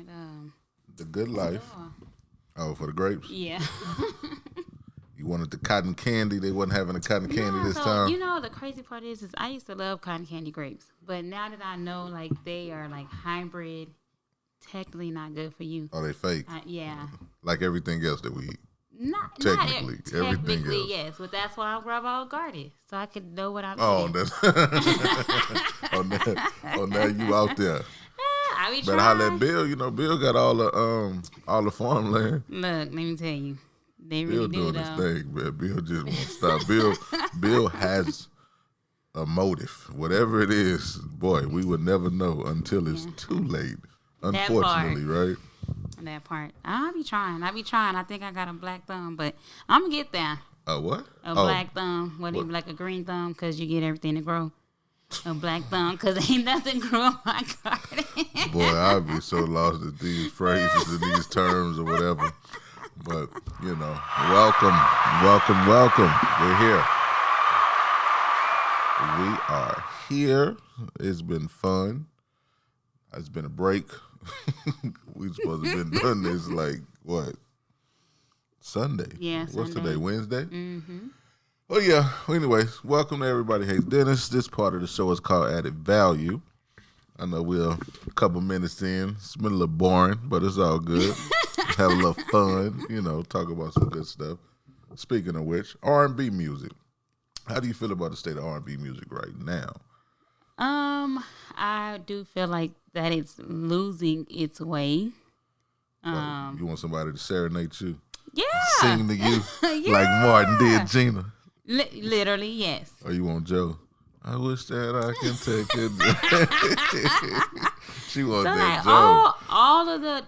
different. The Good Life. Oh, for the grapes? Yeah. You wanted the cotton candy. They wasn't having the cotton candy this time. You know, the crazy part is I used to love cotton candy grapes. But now that I know, like, they are, like, hybrid, technically not good for you. Oh, they fake? Yeah. Like everything else that we eat. Technically, everything else. Yes, but that's why I'm grandma guarded, so I could know what I'm eating. That's now you out there. I be better holler at Bill. You know, Bill got all the farmland. Look, let me tell you, they really Bill doing do, his thing, man. Bill just won't stop. Bill has a motive, whatever it is. Boy, we would never know until it's too late. Unfortunately, right? That part. I be trying. I think I got a black thumb, but I'm gonna get there. A what? Black thumb. What? Even like a green thumb, because you get everything to grow. A black thumb, because ain't nothing grew on my garden. Boy, I'd be so lost at these phrases and these terms or whatever. But, you know, welcome. We're here. We are here. It's been fun. It's been a break. We supposed to have been doing this like, what? Sunday. Yeah, What's Sunday. today, Wednesday? Mm-hmm. Oh, yeah. Well, anyways, welcome to Everybody Hates Dennis. This part of the show is called Added Value. I know we're a couple minutes in. It's been a little boring, but it's all good. Have a little fun, you know, talk about some good stuff. Speaking of which, R&B music. How do you feel about the state of R&B music right now? I do feel like that it's losing its way. You want somebody to serenade you? Yeah. Sing to you yeah. like Martin did Gina? Literally, yes. Or you want Joe? I wish that I can take it. She wants So that like Joe. all of the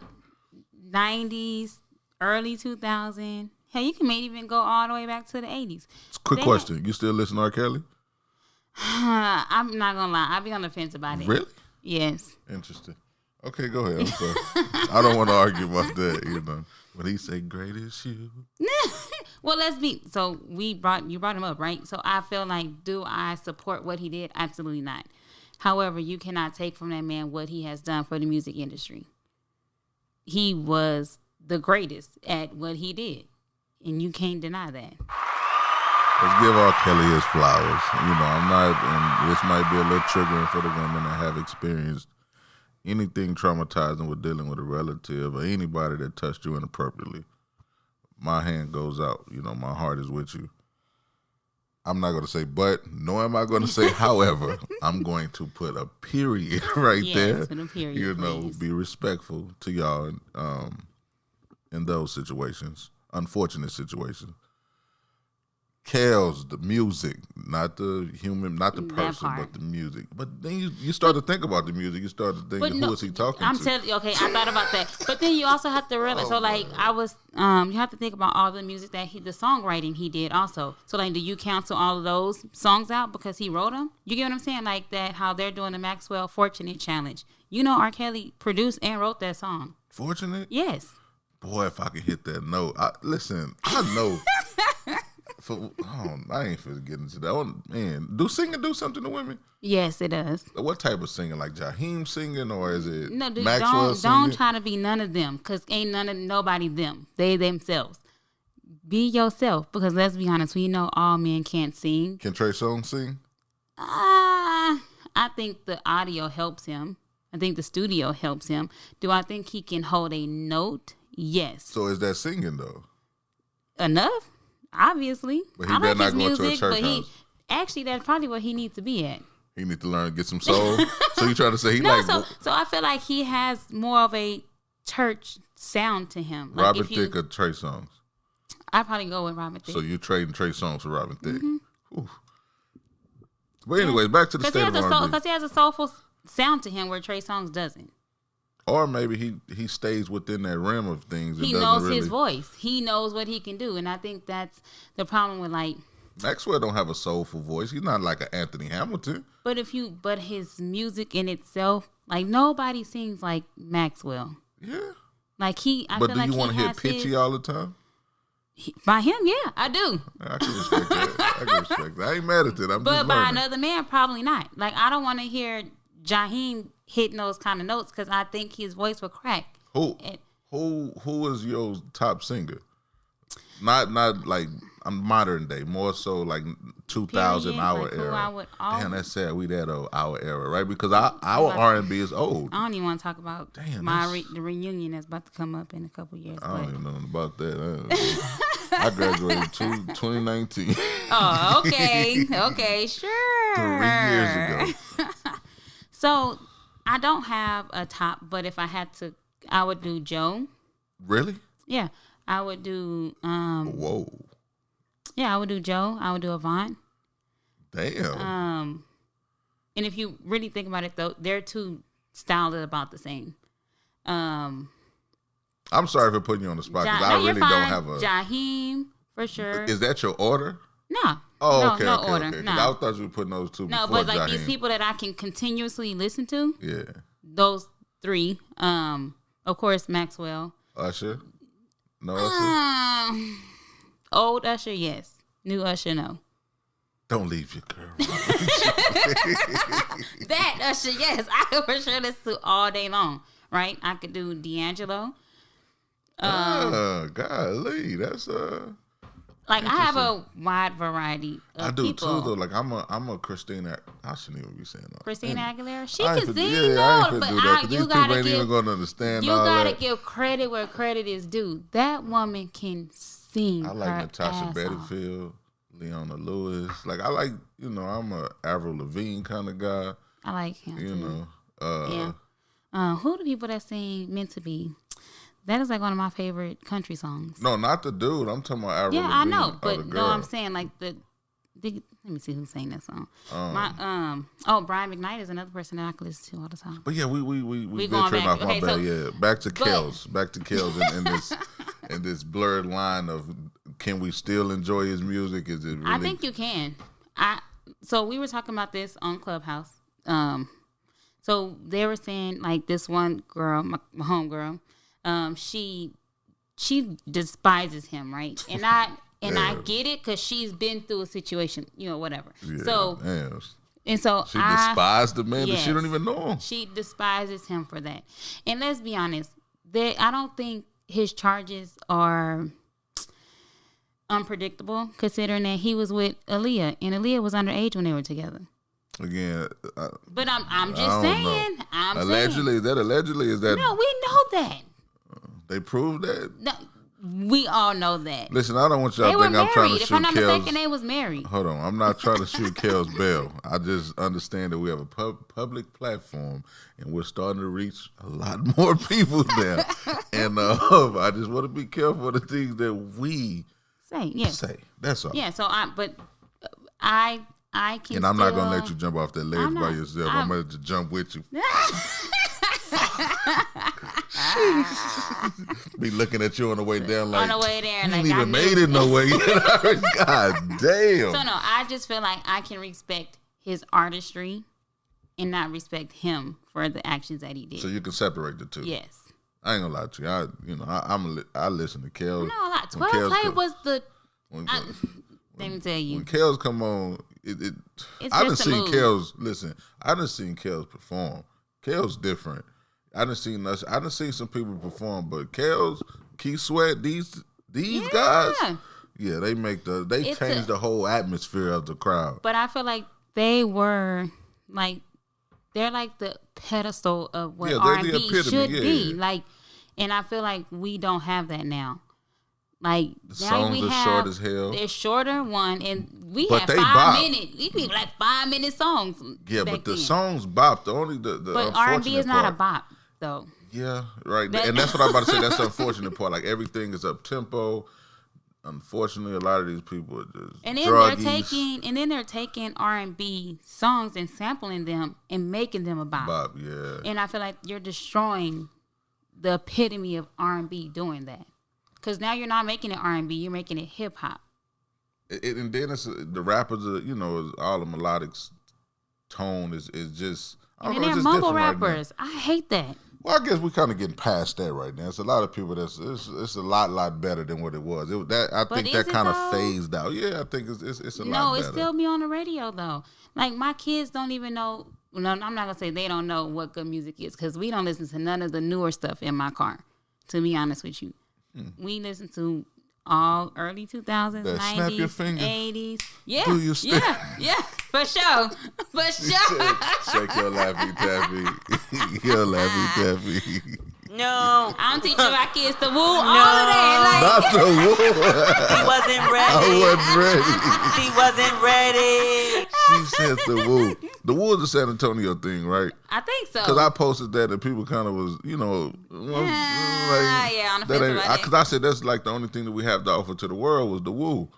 90s, early 2000s, hell, you can maybe even go all the way back to the 80s. Quick question. You still listen to R. Kelly? I'm not going to lie. I'll be on the fence about it. Really? Yes. Interesting. Okay, go ahead. I'm sorry. I don't want to argue about that, you know. When he say great is you. Well, you brought him up, right? So I feel like, do I support what he did? Absolutely not. However, you cannot take from that man what he has done for the music industry. He was the greatest at what he did, and you can't deny that. Let's give R. Kelly his flowers. You know, I'm not, and this might be a little triggering for the women that have experienced anything traumatizing with dealing with a relative or anybody that touched you inappropriately. My hand goes out. You know, my heart is with you. I'm not going to say but, nor am I going to say however. I'm going to put a period there. Put a period, you know, please. be respectful to y'all in those situations, unfortunate situations. Kels, the music, not the human, not the person, but the music. But then you start to think about the music. You start to think, who is he talking to? I'm telling you, okay, I thought about that. But then you also have to realize, you have to think about all the music that the songwriting he did also. So, like, do you cancel all of those songs out because he wrote them? You get what I'm saying? Like that, how they're doing the Maxwell Fortunate Challenge. You know, R. Kelly produced and wrote that song. Fortunate? Yes. Boy, if I could hit that note. I know. I ain't finna get into that. Oh, man, do singing do something to women? Yes, it does. What type of singing? Like Jaheim singing, or is it Maxwell singing? Don't try to be none of them, because ain't nobody them. They themselves. Be yourself, because let's be honest, we know all men can't sing. Can Trey Songz sing? I think the audio helps him. I think the studio helps him. Do I think he can hold a note? Yes. So is that singing though? Enough? Obviously. But he better not go to a church house. Actually, that's probably where he needs to be at. He needs to learn to get some soul. So you trying to say so I feel like he has more of a church sound to him. Like Robin Thicke or Trey Songz? I'd probably go with Robin Thicke. So you're trading Trey Songz for Robin Thicke. Mm-hmm. But anyway, back to the state of R&B. Because he has a soulful sound to him where Trey Songz doesn't. Or maybe he stays within that realm of things. He knows his voice. He knows what he can do. And I think that's the problem with, like... Maxwell don't have a soulful voice. He's not like an Anthony Hamilton. But his music in itself, like, nobody sings like Maxwell. Yeah. Like, do you want to hear pitchy all the time? By him, yeah, I do. I can respect that. I ain't mad at that. But by another man, probably not. Like, I don't want to hear Jaheim hitting those kind of notes because I think his voice will crack. Who is your top singer? Not like modern day, more so like 2000 Period, our like who era. I would Damn, that's sad. We that old our era, right? Because our R&B is old. I don't even want to talk about the reunion that's about to come up in a couple years. I don't even know nothing about that. I graduated 2019. Oh, okay, sure. 3 years ago. So I don't have a top, but if I had to, I would do Joe. Really? Yeah, I would do. Whoa. Yeah, I would do Joe. I would do Avant. Damn. And if you really think about it, though, they're two styles about the same. I'm sorry for putting you on the spot because I really don't have a. Jaheim, for sure. Is that your order? No. Oh, okay, no okay, order. okay. No. I thought you were putting those two before but like Jaheim. these people that I can continuously listen to. Yeah. Those three. Of course, Maxwell. Usher? No Usher? Old Usher, yes. New Usher, no. Don't leave your girl. That Usher, yes. I could for sure listen to all day long, right? I could do D'Angelo. Golly, that's like I have a wide variety of I do people. too though. Like I'm a Christina. I shouldn't even be saying that. Christina Aguilera, she I can ain't sing, I ain't no, but do that, 'cause you these gotta people ain't give. even gonna understand. You all gotta that. give credit where credit is due. That woman can sing. I like her Natasha ass off. Bedingfield, Leona Lewis. Like I like, I'm a Avril Lavigne kind of guy. I like him. You too. know. Who the people that sing "Meant to Be"? That is like one of my favorite country songs. No, not the dude. I'm talking about Avril Yeah, Lavigne. I know, the but girl. no, I'm saying like let me see who sang that song. Brian McKnight is another person that I can listen to all the time. But yeah, we going venturing back. off my Okay, bad. Yeah, back to Kels in this in this blurred line of can we still enjoy his music? Is it really? I think you can. So we were talking about this on Clubhouse. So they were saying like this one girl, my homegirl, she despises him, right? And I get it because she's been through a situation, whatever. Yeah, so damn. and so She despised the man that she yes, don't even know him. She despises him for that. And let's be honest, I don't think his charges are unpredictable, considering that he was with Aaliyah, and Aaliyah was underage when they were together. Again, but I'm just saying. Allegedly, is that allegedly? Is that no? We know that. They proved that. No, we all know that. Listen, I don't want y'all They to were think married. I'm trying to If shoot I'm not Kels. mistaken, they was married. Hold on, I'm not trying to shoot Kels Bell. I just understand that we have a public platform, and we're starting to reach a lot more people now. And I just want to be careful of the things that we say. That's all. Yeah. So I can. And I'm not gonna let you jump off that ledge by yourself. I'm gonna just jump with you. Be looking at you on the way down like on the way there, you like ain't even made it no way yet. God damn. So no, I just feel like I can respect his artistry and not respect him for the actions that he did. So you can separate the two. Yes. I ain't gonna lie to you. I listen to Kels. No, like 12 Play was the. Let me tell you. When Kels come on, I done seen Kels. Listen, I done seen Kels perform. Kels different. I done seen some people perform, but Kels, Keith Sweat, these guys, yeah, they change the whole atmosphere of the crowd. But I feel like they're like the pedestal of what R&B should be. Like, and I feel like we don't have that now. Like the songs are short as hell. They're shorter, and we had 5 minutes. We be like 5-minute songs. Yeah, but the songs bop. But R&B is not a bop though. Yeah, right. And that's what I'm about to say. That's the unfortunate part. Like everything is up tempo. Unfortunately, a lot of these people are just they're taking R&B songs and sampling them and making them a bop. Yeah. And I feel like you're destroying the epitome of R&B doing that. Because now you're not making it R&B, you're making it hip hop. And then it's the rappers, all the melodic tone is just. And they're mumble rappers. Right, I hate that. Well, I guess we're kind of getting past that right now. It's a lot of people it's a lot better than what it was. I think that kind of phased out. Yeah, I think it's a lot better. No, it still be on the radio though. Like my kids don't even know. No, I'm not gonna say they don't know what good music is because we don't listen to none of the newer stuff in my car. To be honest with you, we listen to all early 2000s, That snap your 90s, finger. 80s. Yeah, Do your step. yeah, for sure, for sure. Shake your Laffy Taffy. Your Laffy Taffy. No. I'm teaching my kids to woo all of that. Not the woo. He wasn't ready. I wasn't ready. He wasn't ready. She said the woo. The woo is a San Antonio thing, right? I think so. Because I posted that and people kind of was, you know, yeah, on the fence about it. because I said that's like the only thing that we have to offer to the world was the woo.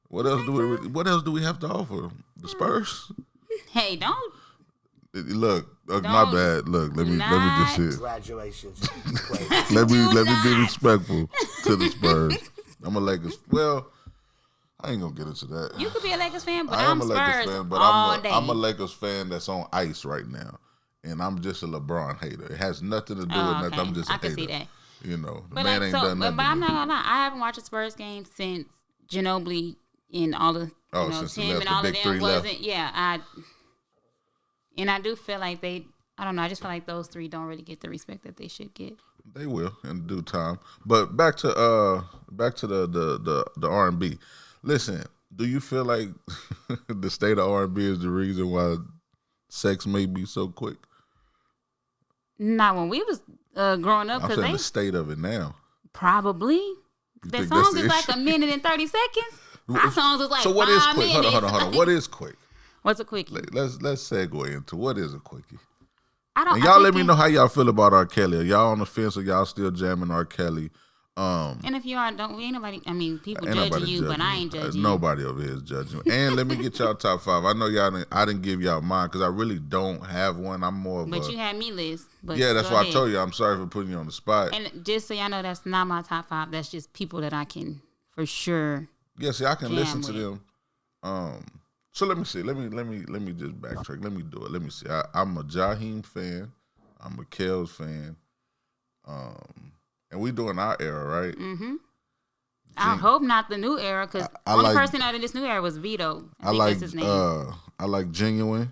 What else do we have to offer? The Spurs? Hey, don't. Look, my bad. Look, let me just say it. Congratulations. Let me be respectful to the Spurs. I'm a Lakers. Well, I ain't gonna get into that. You could be a Lakers fan, but I am I'm a Spurs Lakers fan, but all day. I'm a Lakers fan that's on ice right now, and I'm just a LeBron hater. It has nothing to do with nothing. I'm just a hater. I can see that. You know, the But man ain't done nothing. But I'm to not me. gonna lie. I haven't watched a Spurs game since Ginobili and all the Since he Tim left, and the all of big them three left. wasn't. Yeah, I do feel like they. I don't know. I just feel like those three don't really get the respect that they should get. They will in due time. But back to the R&B. Listen, do you feel like the state of R&B is the reason why sex may be so quick? Not when we was growing up, I'm because saying they the state of it now. probably their think that's songs the is like issue? a minute and 30 seconds. Our songs is like So what is 5 quick? minutes. Hold on. What is quick? What's a quickie? Let's segue into what is a quickie. I don't. And y'all let me know how y'all feel about R. Kelly. Are y'all on the fence or y'all still jamming R. Kelly? And if you are, ain't nobody. I mean, people Ain't judging nobody you, but judging I you. ain't judging you. Nobody over here is judging. And let me get y'all top 5. I know I didn't give y'all mine because I really don't have one. I'm more of But you had me list. But yeah, that's go why ahead. I told you. I'm sorry for putting you on the spot. And just so y'all know, that's not my top 5. That's just people that I can for sure. Yeah, see, I can jam listen to with. them. So let me see. Let me just backtrack. Let me do it. Let me see. I'm a Jaheim fan. I'm a Kells fan. And we doing our era, right? Mm-hmm. I hope not the new era, because the only person out of this new era was Vito. I think that's his name. I like Genuine.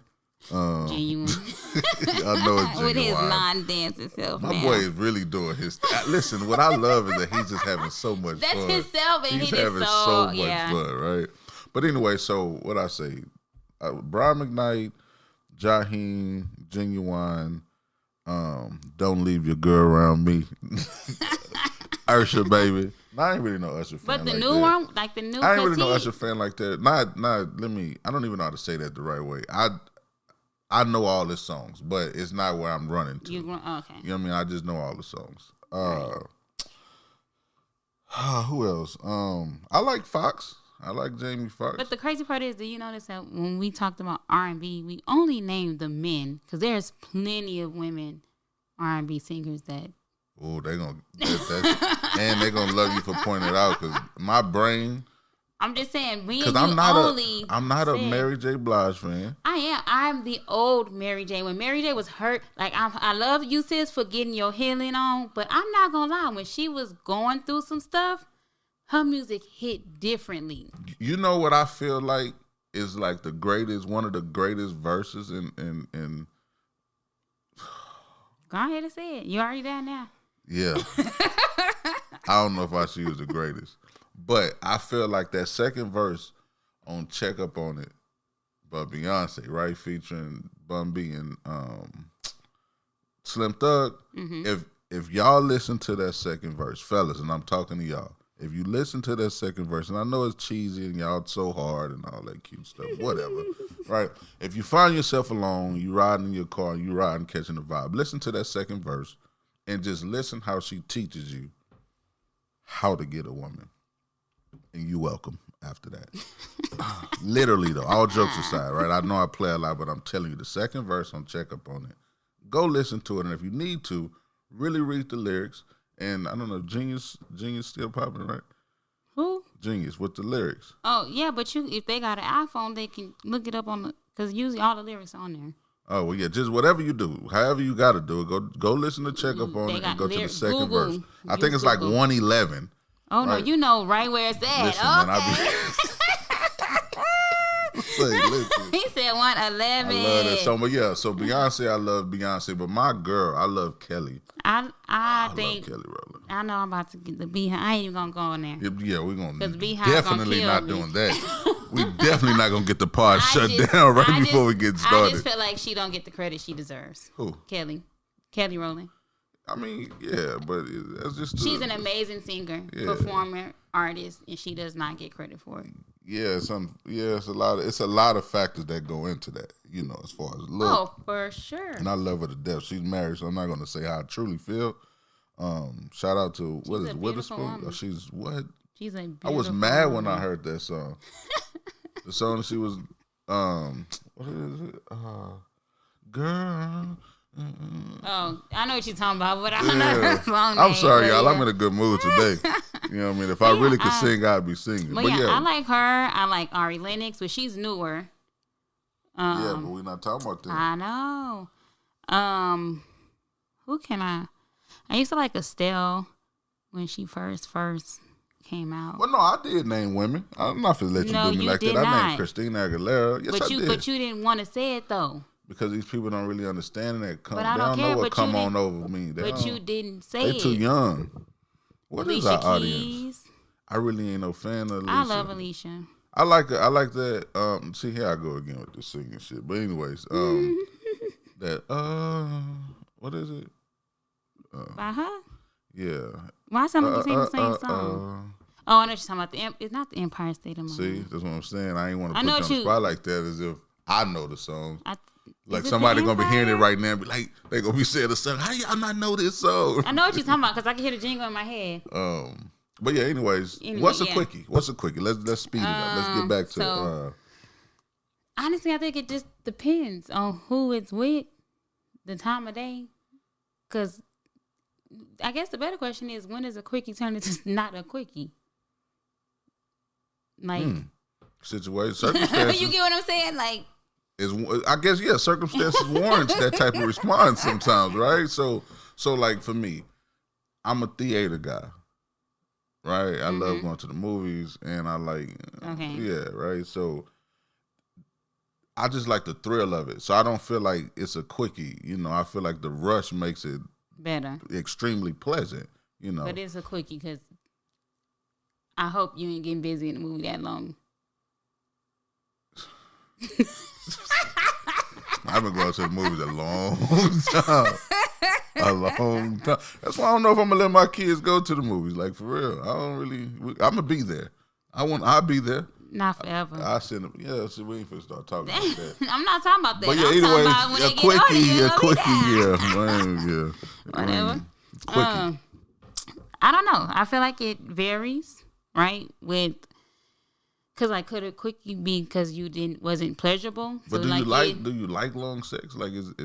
Genuine. I know it's Genuine. With his non-dancing self. My now. boy is really doing his. Listen, what I love is that he's just having so much That's fun. his self, and he's he having is so much yeah. fun, right? But anyway, so what I say, Brian McKnight, Jaheim, Genuine, Don't Leave Your Girl Around Me, Usher, baby. No, I ain't really no Usher fan. But the like new that. one, like the new. I ain't really no Usher fan like that. Not. I don't even know how to say that the right way. I know all his songs, but it's not where I'm running to. Okay. You know what I mean? I just know all the songs. Who else? I like Fox. I like Jamie Foxx. But the crazy part is, do you notice that when we talked about R&B, we only named the men, because there's plenty of women R&B singers that. Oh, they gonna and they gonna love you for pointing it out, because my brain. I'm just saying, we Because I'm not a Mary J. Blige fan. I am. I'm the old Mary J. When Mary J. was hurt, like I love you, sis, for getting your healing on. But I'm not gonna lie, when she was going through some stuff, her music hit differently. You know what I feel like is like one of the greatest verses in Go ahead and say it. You already down now. Yeah. I don't know if I should use the greatest. But I feel like that second verse on Check Up On It by Beyonce, right? Featuring Bun B and Slim Thug. Mm-hmm. If y'all listen to that second verse, fellas, and I'm talking to y'all, if you listen to that second verse, and I know it's cheesy and y'all so hard and all that cute stuff, whatever, right? If you find yourself alone, you riding in your car, you riding catching the vibe, listen to that second verse and just listen how she teaches you how to get a woman. And you welcome after that. Literally, though, all jokes aside, right? I know I play a lot, but I'm telling you, the second verse on Check Up On It, go listen to it. And if you need to, really read the lyrics. And I don't know, Genius still popping, right? Who? Genius with the lyrics. Oh, yeah, but if they got an iPhone, they can look it up on because usually all the lyrics are on there. Oh, well, yeah, just whatever you do, however you got to do it, go listen to Check Up On It and go to the second verse. I think it's like 111. Oh, right? No, you know right where it's at. Listen, okay. Man, listen. He said 111. I love that song. But yeah, so Beyonce, I love Beyonce. But my girl, I love Kelly. I think love Kelly Rowland. I know I'm about to get the Beehive. I ain't even gonna go in there. Yeah, we're gonna 'Cause Beehive gonna definitely kill not me. doing that. We definitely not gonna get the pod shut just- down right I before just- we get I started. just feel like she don't get the credit she deserves. Who? Kelly Rowland. I mean, yeah, but that's just She's an amazing singer, performer, artist, and she does not get credit for it. Yeah, it's a lot of factors that go into that, you know, as far as look. Oh, for sure. And I love her to death. She's married, so I'm not gonna say how I truly feel. Shout out to She's a beautiful Witherspoon. woman. She's what? She's a I was beautiful mad when woman. I heard that song. The song she was what is it? Girl. Oh, I know what you're talking about, but I don't know her song I'm name, sorry, but y'all. yeah. I'm in a good mood today. You know what I mean? If I really could sing, I'd be singing. But yeah, I like her. I like Ari Lennox, but she's newer. Yeah, but we're not talking about that. I know. Who can I used to like Estelle when she first came out. Well, no, I did name women. I'm not gonna let you No, do me you like did that. I not. named Christina Aguilera. Yes, I did. But you didn't want to say it though. Because these people don't really understand that. But I They don't don't care, know what but come you on over me. But you didn't say They it. too young. What is Alicia our Keys. audience? I really ain't no fan of Alicia. I love Alicia. I like that. See, here I go again with the singing shit. But anyways, that what is it? By her? Yeah. Why sound like you sing the same song? Oh, I know what you're talking about. It's not the Empire State of Mind. See, that's what I'm saying. I ain't want to I put know you on what the you- spot like that as if I know the song. Like Is it somebody the gonna be hearing it Empire? right now and be like, they gonna be saying the song. How y'all not know this song? I know what you're talking about because I can hear the jingle in my head. But yeah, anyways, Anyway, what's a yeah. quickie? Let's speed it up. Let's get back to so- Honestly, I think it just depends on who it's with, the time of day. Because I guess the better question is, when does a quickie turn into not a quickie? Like, situation, circumstances. you get what I'm saying? Like, I guess circumstances warrants that type of response sometimes, right? So like for me, I'm a theater guy, right? I love going to the movies, and I like, right. So I just like the thrill of it. So I don't feel like it's a quickie, you know. I feel like the rush makes it better, extremely pleasant, you know. But it's a quickie because I hope you ain't getting busy in the movie that long. I've been going to the movies a long time. A long time. That's why I don't know if I'm gonna let my kids go to the movies. Like for real, I don't really. I'm gonna be there. I'll be there. Not forever. I send them. Yeah, see, we ain't finna start talking about that. I'm not talking about that. But yeah, I'm talking anyways, about when a they get older, quickie, yeah. Whatever. Quickie. I don't know. I feel like it varies, right? Cause like, could a quickie be because you wasn't pleasurable? But so do you like long sex? Like, is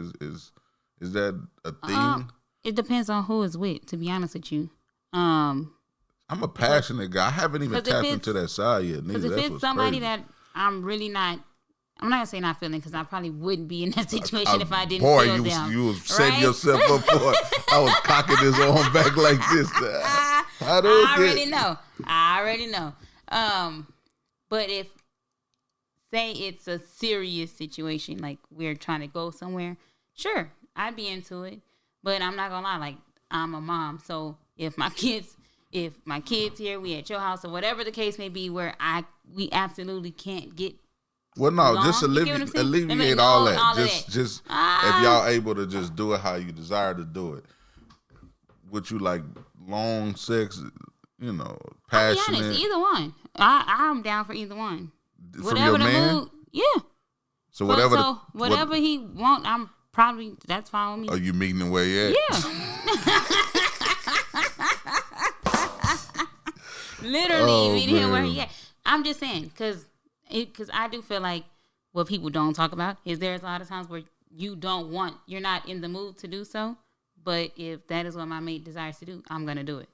that a thing? It depends on who it's with. To be honest with you, I'm a passionate guy. I haven't even 'cause if tapped it's- into that side yet. because if it's somebody that I'm really not. I'm not gonna say not feeling because I probably wouldn't be in that situation if I didn't feel them. You was setting right? yourself up for it. I was cocking this arm back like this. I already know. But if, say it's a serious situation, like we're trying to go somewhere, sure, I'd be into it. But I'm not gonna lie, like I'm a mom, so if my kids here, we at your house or whatever the case may be, where we absolutely can't get. Well, no, long, just you get what I'm saying? alleviate No, all that. all of Just that. if y'all able to just do it how you desire to do it. Would you like long sex? You know, I'll passionate. be honest, either one. I'm down for either one. From Whatever your the man? mood, yeah. So whatever he want, I'm probably that's fine with me. Are you meeting the way yet? Yeah. Literally meeting him where man. he at. I'm just saying because I do feel like what people don't talk about is there's a lot of times where you're not in the mood to do so. But if that is what my mate desires to do, I'm gonna do it.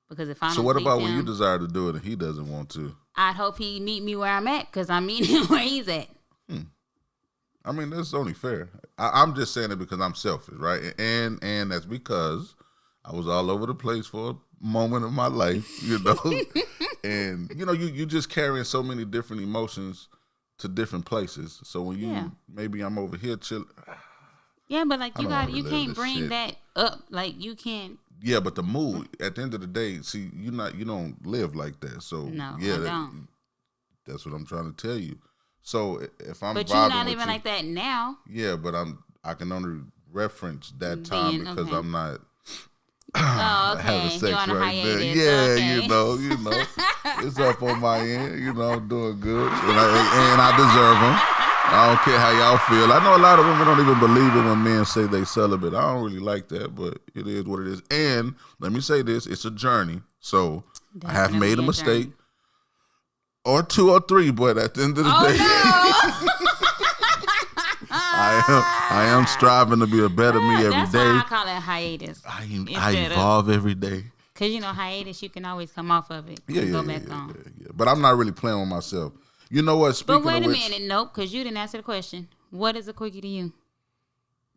Because if I don't So what about please when you him, desire to do it and he doesn't want to? I'd hope he meet me where I'm at because I'm meeting him where he's at. I mean, that's only fair. I'm just saying it because I'm selfish, right? And that's because I was all over the place for a moment of my life, you know. And you know, you just carrying so many different emotions to different places. So when maybe I'm over here chilling. Yeah, but like you don't wanna can't relive this bring shit. that up. Like you can't. Yeah, but the mood at the end of the day, see, you don't live like that. So No, yeah, I don't. that's what I'm trying to tell you. So if I'm But vibing you're not with living you, like that now. yeah, but I can only reference that time because okay. I'm not Oh, having okay. sex You're on a right there. hiatus. Yeah, Okay. you know, it's up on my end. I'm doing good, and I deserve them. I don't care how y'all feel. I know a lot of women don't even believe it when men say they celibate. I don't really like that, but it is what it is. And let me say this: it's a journey. So I have Definitely made a a mistake, journey. or 2 or 3, but at the end of the day, No. I am striving to be a better me every That's day. why I call it hiatus. I evolve every day. Because, hiatus, you can always come off of it and go back on. Yeah. But I'm not really playing with myself. You know what? Speaking But wait of a which, minute. Nope, because you didn't answer the question. What is a quickie to you?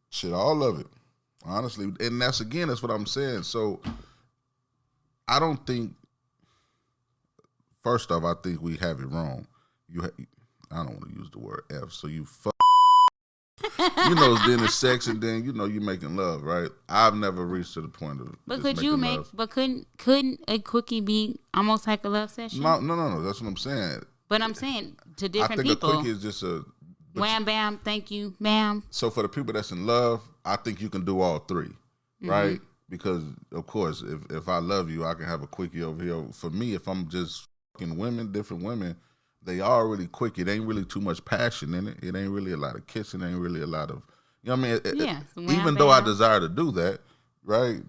shit, all of it, honestly. And that's what I'm saying. So I don't think, first off, I think we have it wrong. I don't want to use the word F, so you fuck. Then it's sex, and then you making love, right? I've never reached to the point of. But just could you making make? love. But couldn't a quickie be almost like a love session? No. That's what I'm saying. But I'm saying to I different think people. a quickie is just a wham bam, thank you, ma'am. So for the people that's in love, I think you can do all 3, right? Because of course, if I love you, I can have a quickie over here. For me, if I'm just fucking women, different women, they are really quick. It ain't really too much passion in it. It ain't really a lot of kissing. It ain't really a lot of, what I mean? Even though I desire to do that, right?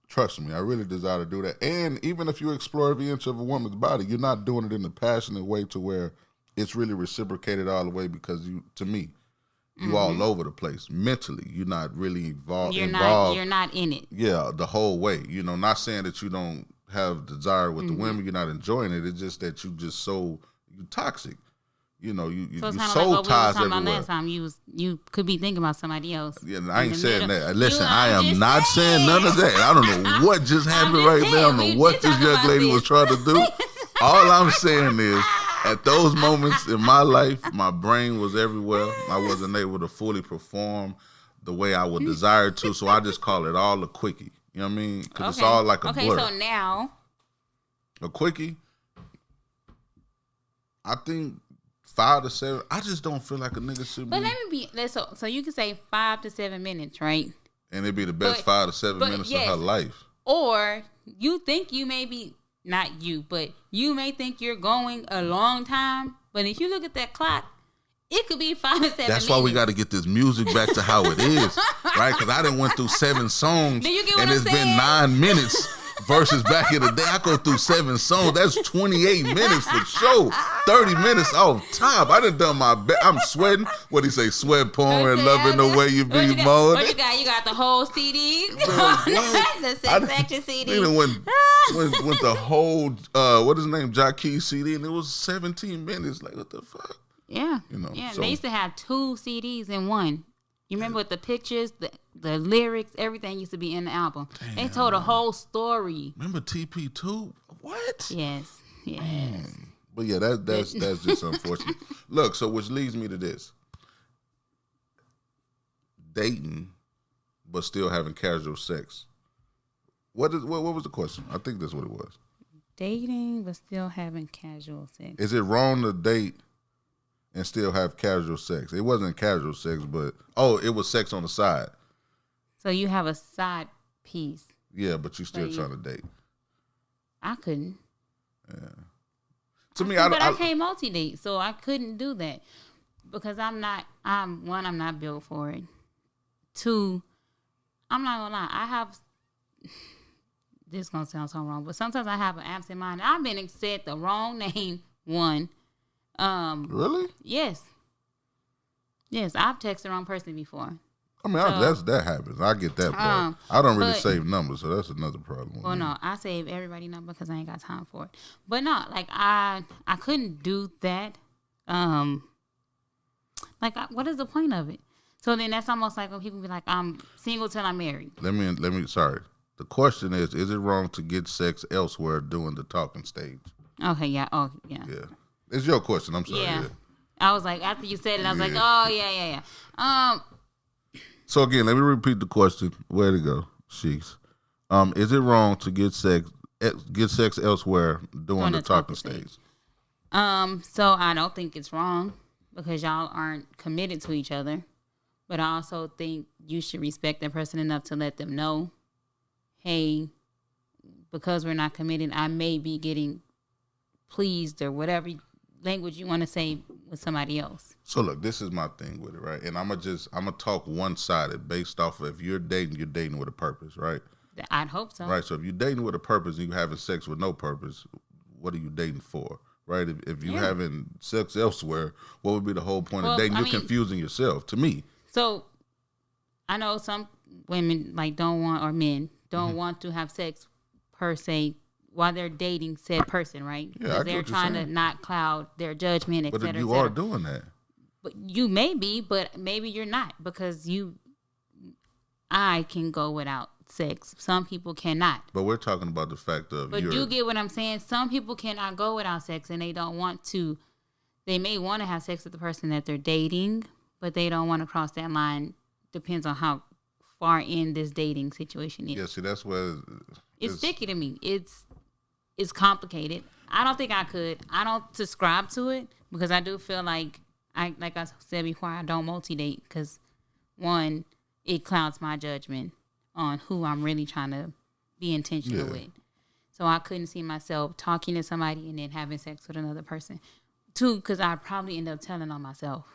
Trust me, I really desire to do that. And even if you explore every inch of a woman's body, you're not doing it in a passionate way to where it's really reciprocated all the way because to me, you all over the place mentally. You're not really involved. You're not in it. Yeah, the whole way. Not saying that you don't have desire with the women. You're not enjoying it. It's just that you toxic. You soul ties everywhere. Last time you could be thinking about somebody else. Yeah, I ain't saying that. Listen, I am not saying none of that. I don't know what just happened right there. I don't know what this young lady was trying to do. All I'm saying is, at those moments in my life, my brain was everywhere. I wasn't able to fully perform the way I would desire to, so I just call it all a quickie. You know what I mean? Because it's all like a blur. Okay, so now a quickie, I think 5 to 7. I just don't feel like a nigga should be. But let me be. So you can say 5 to 7 minutes, right? And it'd be the best 5 to 7 minutes of her life. Or you think you may be, not you, but you may think you're going a long time. But if you look at that clock, it could be 5 to 7 minutes. That's why we got to get this music back to how it is, right? Because I done went through 7 songs, and it's been 9 minutes. Versus back in the day, I go through 7 songs. That's 28 minutes for sure. 30 minutes off top. I done my best. I'm sweating. What do you say? Sweat, pouring, loving the way you be molded. What you got? You got the whole CD. The sex action CD. They went the whole what is his name? Jackie CD, and it was 17 minutes. Like what the fuck? Yeah. So, they used to have 2 CDs in one. You remember with the pictures, the lyrics, everything used to be in the album. Damn, they told a whole story. Remember TP2? What? Yes. Man. But yeah, that's just unfortunate. Look, so which leads me to this. Dating, but still having casual sex. What was the question? I think that's what it was. Dating, but still having casual sex. Is it wrong to date and still have casual sex? It wasn't casual sex, but it was sex on the side. So you have a side piece. Yeah, but you still trying to date. I couldn't. Yeah. To me, I can't multi-date, so I couldn't do that because I'm not built for it. 2, I'm not gonna lie. I have. This is gonna sound so wrong, but sometimes I have an absent mind. I've been said the wrong name. 1. Really? Yes, I've texted the wrong person before. I mean, that happens. I get that part. I don't really save numbers, so that's another problem. Well, no, I save everybody number because I ain't got time for it. But no, like I couldn't do that. What is the point of it? So then that's almost like when people be like, "I'm single till I'm married." Let me. Sorry. The question is it wrong to get sex elsewhere during the talking stage? Okay. Yeah. Oh, yeah. Yeah. It's your question. I'm sorry. Yeah. I was like, after you said it, I was like, oh yeah. So again, let me repeat the question. Way to go, Sheeks. Is it wrong to get sex elsewhere during the talking stage? So I don't think it's wrong because y'all aren't committed to each other. But I also think you should respect that person enough to let them know, hey, because we're not committed, I may be getting pleased or whatever language you want to say with somebody else. So look, this is my thing with it, right? And I'm gonna talk one-sided based off of if you're dating with a purpose, right? I'd hope so. Right. So if you're dating with a purpose and you're having sex with no purpose, what are you dating for? Right? If you're having sex elsewhere, what would be the whole point of dating? You're confusing yourself, to me. So I know some women don't want, or men don't want to have sex per se while they're dating said person, right? Yeah, because they're trying to not cloud their judgment, et cetera, But you are doing that. But you may be, but maybe you're not because I can go without sex. Some people cannot. But we're talking about the fact of But you get what I'm saying? Some people cannot go without sex and they don't want to. They may want to have sex with the person that they're dating, but they don't want to cross that line. Depends on how far in this dating situation is. Yeah, see, that's where it's sticky to me. It's complicated. I don't think I could. I don't subscribe to it because I do feel like I said before, I don't multi-date because one, it clouds my judgment on who I'm really trying to be intentional with. So I couldn't see myself talking to somebody and then having sex with another person. Two, because I'd probably end up telling on myself.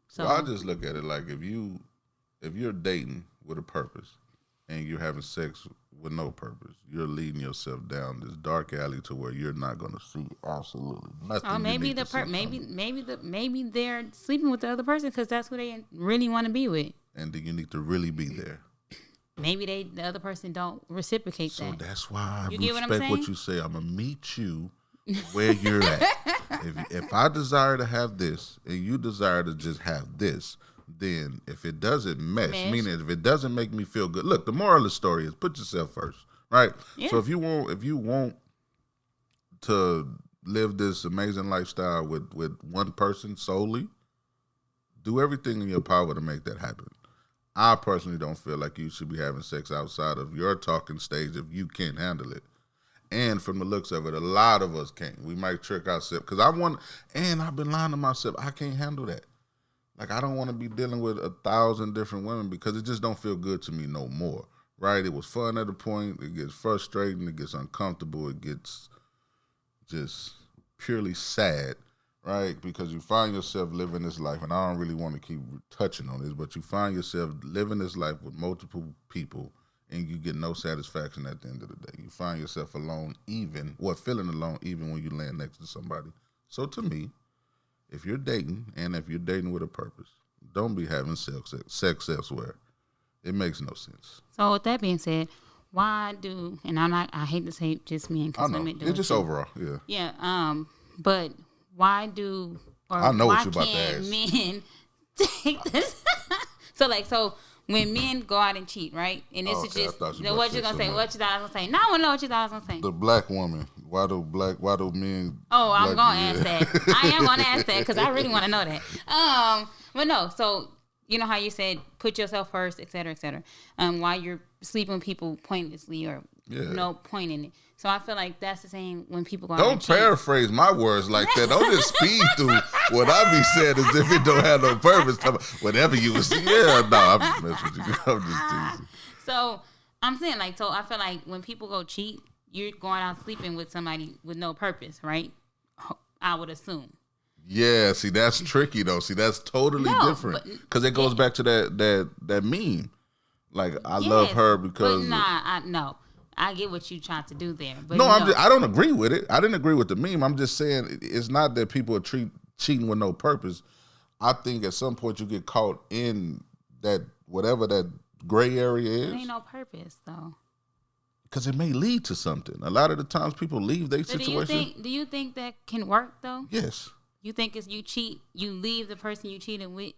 So I just look at it like if you're dating with a purpose and you're having sex with no purpose, you're leading yourself down this dark alley to where you're not going to see absolutely nothing. Or maybe maybe they're sleeping with the other person because that's who they really want to be with. And then you need to really be there. Maybe the other person don't reciprocate that. So that's why I respect what you say. I'm gonna meet you where you're at. If I desire to have this and you desire to just have this, then if it doesn't mesh, meaning if it doesn't make me feel good. Look, the moral of the story is put yourself first, right? Yeah. So if you want to live this amazing lifestyle with one person solely, do everything in your power to make that happen. I personally don't feel like you should be having sex outside of your talking stage if you can't handle it. And from the looks of it, a lot of us can't. We might trick ourselves. Because I've been lying to myself. I can't handle that. Like, I don't want to be dealing with 1,000 different women because it just don't feel good to me no more, right? It was fun at a point. It gets frustrating. It gets uncomfortable. It gets just purely sad, right? Because you find yourself living this life, and I don't really want to keep touching on this, but you find yourself living this life with multiple people, and you get no satisfaction at the end of the day. You find yourself alone feeling alone even when you land next to somebody. So to me, if you're dating, and if you're dating with a purpose, don't be having sex elsewhere. It makes no sense. So with that being said, why do, and I hate to say just men because women do it. It's just overall, yeah. Yeah, but why do, or I know why what you're about to can't ask. men take this? So when men go out and cheat, right? And this is just what you're gonna say. What you thought I was gonna say? No, I want to know what you thought I was gonna say. The black woman. Why do men? Oh, I'm gonna ask that. I am gonna ask that because I really want to know that. But no. So you know how you said put yourself first, et cetera, et cetera. While you're sleeping with people pointlessly or no point in it. So I feel like that's the same when people go out and cheat. Don't paraphrase my words like that. Don't just speed through what I be saying as if it don't have no purpose. Whatever you was saying. Yeah, no, I'm just messing with you. I'm just teasing. So I'm saying so I feel like when people go cheat, you're going out sleeping with somebody with no purpose, right? I would assume. Yeah, see, that's tricky though. See, that's totally different because it goes back to that meme. Like I love her because. But no. I get what you tried to do there. But no, I don't agree with it. I didn't agree with the meme. I'm just saying it's not that people are cheating with no purpose. I think at some point you get caught in that whatever that gray area is. There ain't no purpose though. Because it may lead to something. A lot of the times people leave their situation. Do you think that can work though? Yes. You think it's you cheat, you leave the person you cheated with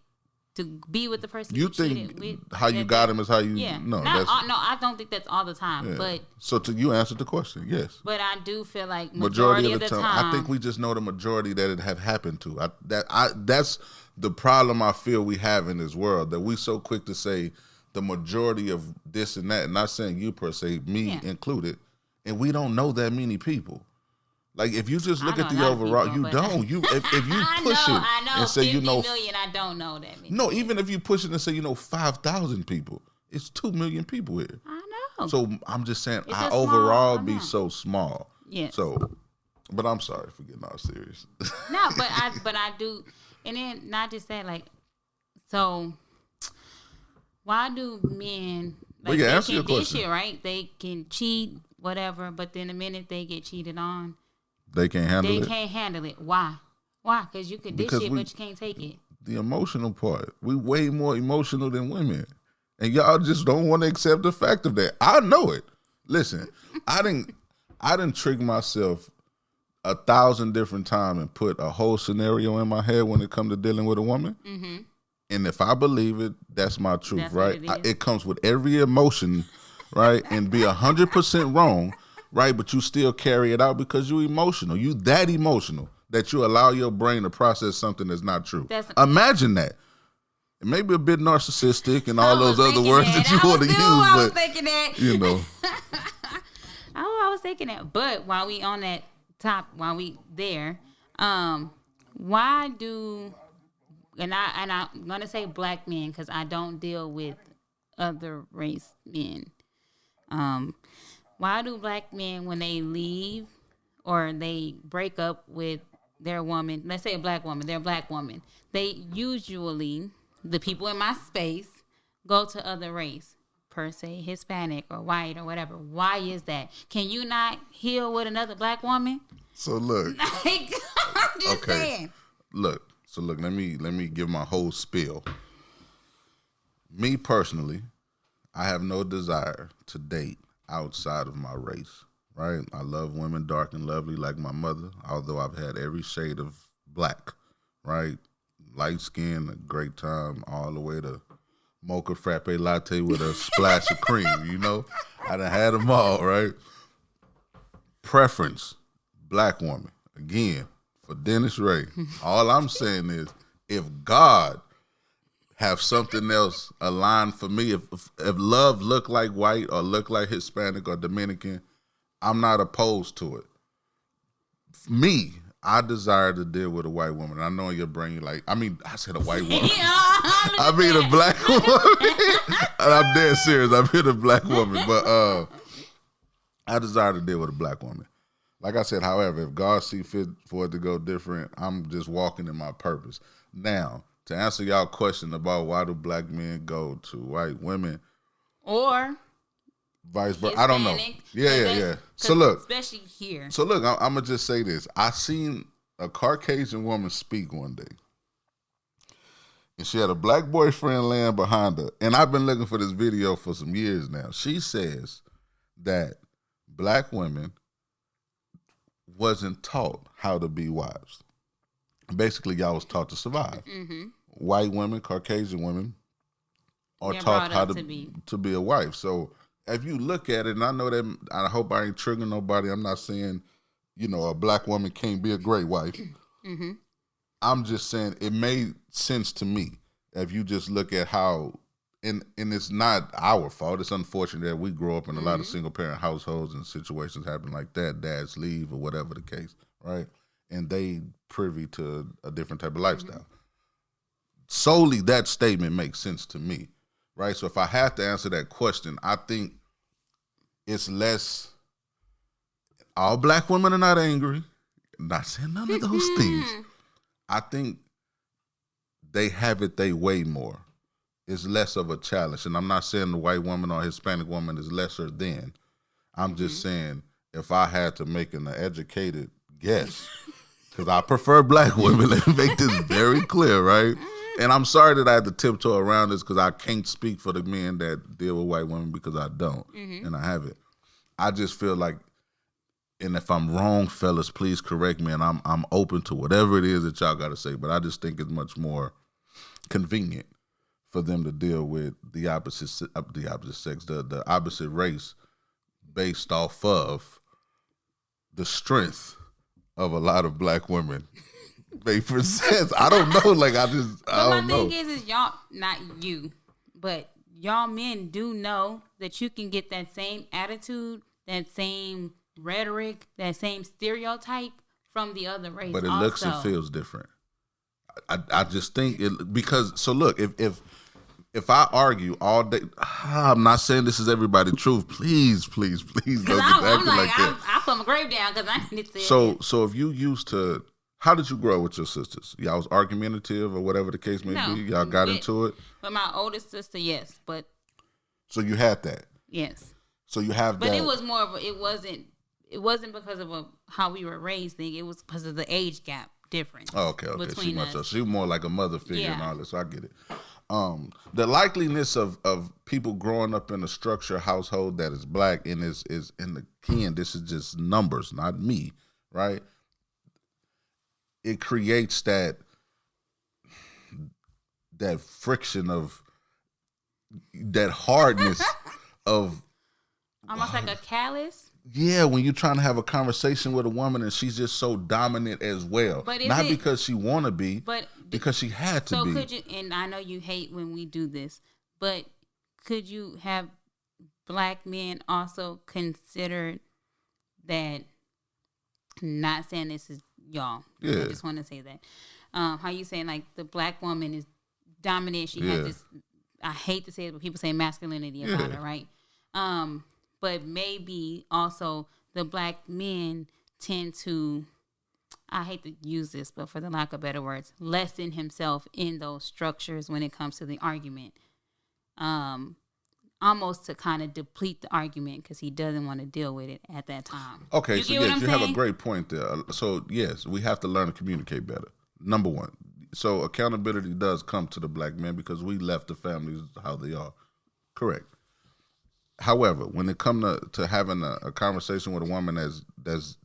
to be with the person you cheated with? You think how you got him is how you... Yeah. No, I don't think that's all the time. Yeah. But so you answered the question, yes. But I do feel like majority of the time... I think we just know the majority that it have happened to. That's the problem I feel we have in this world, that we so quick to say the majority of this and that, not saying you per se, me Yeah. included, and we don't know that many people. Like if you just look I at know the a lot of overall, people, you but- don't. You if you I push know, it I know. and say 50 you know, million, I don't know that many. no, even if you push it and say 5,000 people, it's 2 million people here. I know. So I'm just saying, It's our a small overall be amount. so small. Yes. So, but I'm sorry for getting all serious. No, but I do, and then not just that, like, so why do men Well, yeah, answer your this question. shit, right? They can cheat, whatever, but then the minute they get cheated on, They can't handle they it. can't handle it. Why? Why? Because you could dish Because it, we- but you can't take it. The emotional part. We way more emotional than women. And y'all just don't want to accept the fact of that. I know it. Listen, I didn't trick myself 1,000 different times and put a whole scenario in my head when it comes to dealing with a woman. Mm-hmm. And if I believe it, that's my truth, That's what right? it is. It comes with every emotion, right? And be 100% wrong, right? But you still carry it out because you're emotional. You that emotional that you allow your brain to process something that's not true. Imagine that. It may be a bit narcissistic and all those other words that you want to use, I was but thinking that. you know, I was thinking that. But while we on that top, while we there, why do and I'm gonna say black men because I don't deal with other race men. Why do black men when they leave or they break up with their woman, let's say a black woman, their black woman, they usually, the people in my space, go to other race, per se Hispanic or white or whatever. Why is that? Can you not heal with another black woman? so look, Like, I'm just okay, saying. look, let me give my whole spiel. Me personally, I have no desire to date outside of my race, right? I love women dark and lovely like my mother, although I've had every shade of black, right? Light skin, a great time, all the way to mocha frappe latte with a splash of cream, you know? I done had them all, right? Preference, black woman. Again, for Dennis Ray, all I'm saying is if God have something else aligned for me, if love look like white or look like Hispanic or Dominican, I'm not opposed to it. Me, I desire to deal with a white woman. I know in your brain you're like, I said a white woman. I mean a black woman. I'm dead serious. I mean a black woman. But I desire to deal with a black woman. Like I said, however, if God see fit for it to go different, I'm just walking in my purpose. Now, to answer y'all question about why do black men go to white women, Or vice versa, I don't know. Hispanic, Yeah. So look, especially here. I'm gonna just say this. I seen a Caucasian woman speak one day, and she had a black boyfriend laying behind her. And I've been looking for this video for some years now. She says that black women wasn't taught how to be wives. Basically, y'all was taught to survive. Mm-hmm. White women, Caucasian women are They're taught brought how up to be a wife. So if you look at it, and I know that, I hope I ain't triggering nobody. I'm not saying, a black woman can't be a great wife. Mm-hmm. I'm just saying it made sense to me if you just look at how, and it's not our fault. It's unfortunate that we grow up in a lot of single parent households and situations happen like that. Dads leave or whatever the case, right? And they privy to a different type of lifestyle. Solely that statement makes sense to me, right? So if I have to answer that question, I think it's less, all black women are not angry. Not saying none of those things. I think they have it their way more. It's less of a challenge. And I'm not saying the white woman or Hispanic woman is lesser than. I'm just saying if I had to make an educated guess, because I prefer black women, let me make this very clear, right? And I'm sorry that I had to tiptoe around this because I can't speak for the men that deal with white women because I don't, and I haven't. I just feel like, and if I'm wrong, fellas, please correct me, and I'm open to whatever it is that y'all got to say, but I just think it's much more convenient for them to deal with the opposite sex, the opposite race, based off of the strength of a lot of black women. They present. I don't know. Like I But don't my know. thing is y'all, not you, but y'all men do know that you can get that same attitude, that same rhetoric, that same stereotype from the other race. But it also. looks and feels different. I just think it because so look, if I argue all day, I'm not saying this is everybody's truth. Please don't get acting like that. I put my grave down because I need to say it. So if you used to, how did you grow with your sisters? Y'all was argumentative or whatever the case may be. Y'all got into it. With my oldest sister, yes, but so you had that. Yes. So you have but that. But it was more of it wasn't because of how we were raised thing. It was because of the age gap difference. Oh, okay. Between us. She was more like a mother figure and all this. So I get it. The likeliness of people growing up in a structured household that is black and is in the kin, this is just numbers, not me, right? It creates that friction of that hardness of almost like a callus. Yeah, when you're trying to have a conversation with a woman and she's just so dominant as well. But not because she want to be, but because she had to be. So could you, and I know you hate when we do this, but could you have black men also consider that, not saying this is y'all, yeah. I just want to say that. How you saying like the black woman is dominant, she has this, I hate to say it, but people say masculinity about her, right? But maybe also the black men tend to, I hate to use this, but for the lack of better words, lessen himself in those structures when it comes to the argument. Almost to kind of deplete the argument because he doesn't want to deal with it at that time. Okay, so yes, you have a great point there. So yes, we have to learn to communicate better. Number one. So accountability does come to the black men because we left the families how they are. Correct. However, when it comes to having a conversation with a woman that's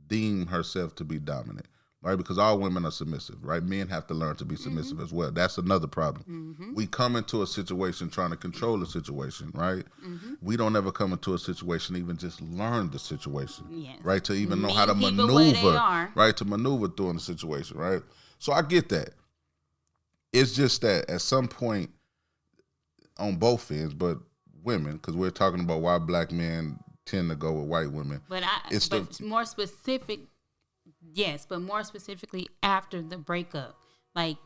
deemed herself to be dominant, right? Because all women are submissive, right? Men have to learn to be submissive as well. That's another problem. We come into a situation trying to control the situation, right? We don't ever come into a situation even just learn the situation, right? To even know how to maneuver, right? To maneuver through the situation, right? So I get that. It's just that at some point on both ends, but women, because we're talking about why black men tend to go with white women. But more specific, yes, but more specifically after the breakup, like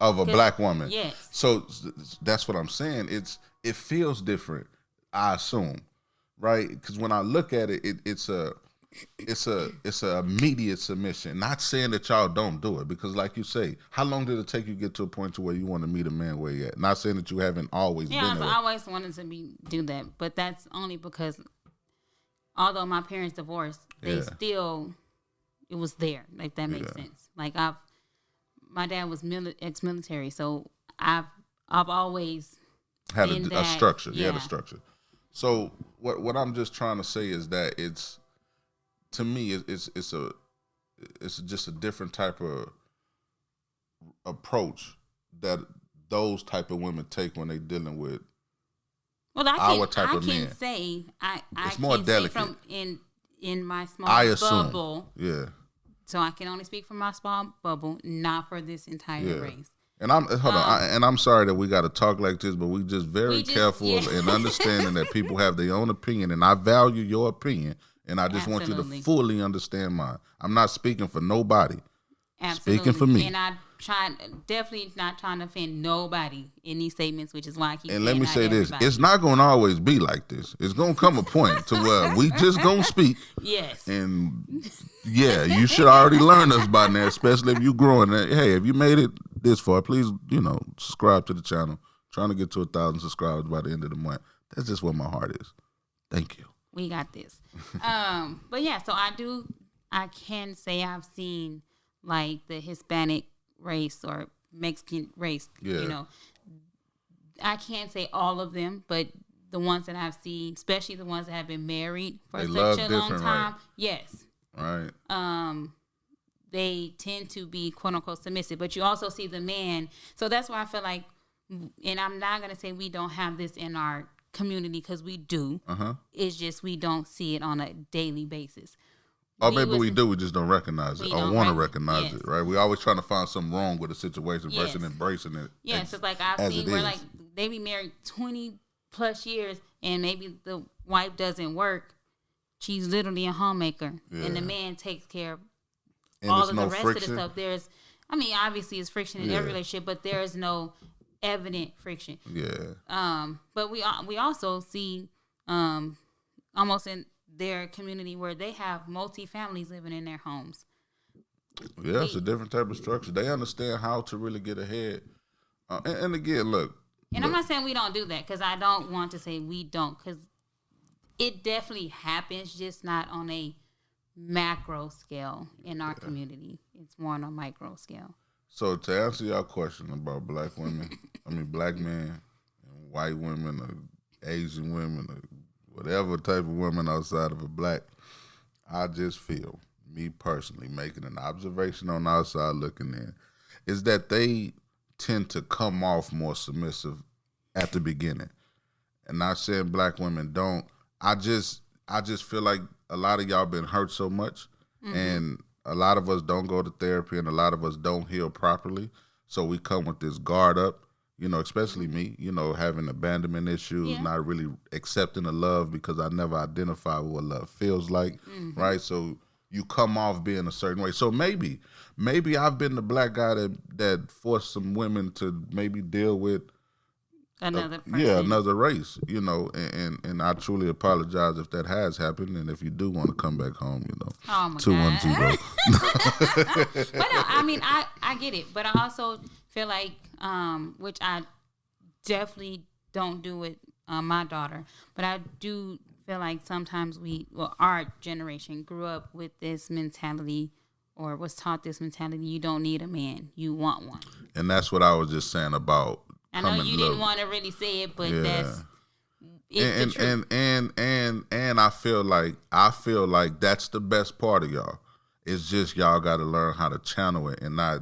of a black woman. Yes. So that's what I'm saying. It feels different, I assume, right? Because when I look at it, it's a immediate submission. Not saying that y'all don't do it, because like you say, how long did it take you to get to a point to where you want to meet a man where you at? Not saying that you haven't always been there. I always wanted to do that, but that's only because although my parents divorced, they still, it was there. Like that makes sense. Like my dad was ex-military, so I've always had a structure. Yeah, a structure. So what I'm just trying to say is that to me, it's just a different type of approach that those type of women take when they dealing with our type of men. It's more delicate. From in my small bubble. Yeah. So I can only speak from my small bubble, not for this entire race. And I'm sorry that we got to talk like this, but we just very careful and understanding that people have their own opinion, and I value your opinion. And I just want you to fully understand mine. I'm not speaking for nobody. Absolutely. Speaking for me. And I definitely not trying to offend nobody in these statements, which is why I keep saying and let me say this. It's not going to always be like this. It's going to come a point to where we just going to speak. Yes. And you should already learn us by now, especially if you're growing. Hey, if you made it this far, please, subscribe to the channel. Trying to get to 1,000 subscribers by the end of the month. That's just where my heart is. Thank you. We got this. But yeah, so I can say I've seen like the Hispanic race or Mexican race, I can't say all of them, but the ones that I've seen, especially the ones that have been married for such a long time. Right? Yes. Right. They tend to be quote unquote submissive, but you also see the man. So that's why I feel like, and I'm not going to say we don't have this in our community because we do. It's just we don't see it on a daily basis. Or maybe we do, we just don't recognize it or want to recognize yes. it, right? We always trying to find something wrong with a situation yes. versus embracing it. Yes, it's like I've seen where like they be married 20 plus years and maybe the wife doesn't work. She's literally a homemaker and the man takes care of all of the rest of the stuff. Obviously it's friction in every relationship, but there is no evident friction. Yeah. But we also see almost in their community where they have multi-families living in their homes. Yeah, it's a different type of structure. They understand how to really get ahead. And again, look. And I'm not saying we don't do that, because I don't want to say we don't, because it definitely happens, just not on a macro scale in our community. It's more on a micro scale. So to answer your question about black women, black men, and white women, or Asian women, or whatever type of women outside of a black, I just feel, me personally, making an observation on the outside looking in, is that they tend to come off more submissive at the beginning. And not saying black women don't. I just feel like a lot of y'all been hurt so much, and a lot of us don't go to therapy, and a lot of us don't heal properly. So we come with this guard up, especially me, having abandonment issues, not really accepting the love because I never identify what love feels like, right? So you come off being a certain way. So maybe I've been the black guy that forced some women to maybe deal with another person. Yeah, another race, and I truly apologize if that has happened, and if you do want to come back home, Oh my 210. But no, I get it, but I also feel like, which I definitely don't do with my daughter, but I do feel like sometimes our generation grew up with this mentality, or was taught this mentality: you don't need a man, you want one. And that's what I was just saying about. I know you didn't want to really say it, but that's the truth. And I feel like that's the best part of y'all. It's just y'all got to learn how to channel it and not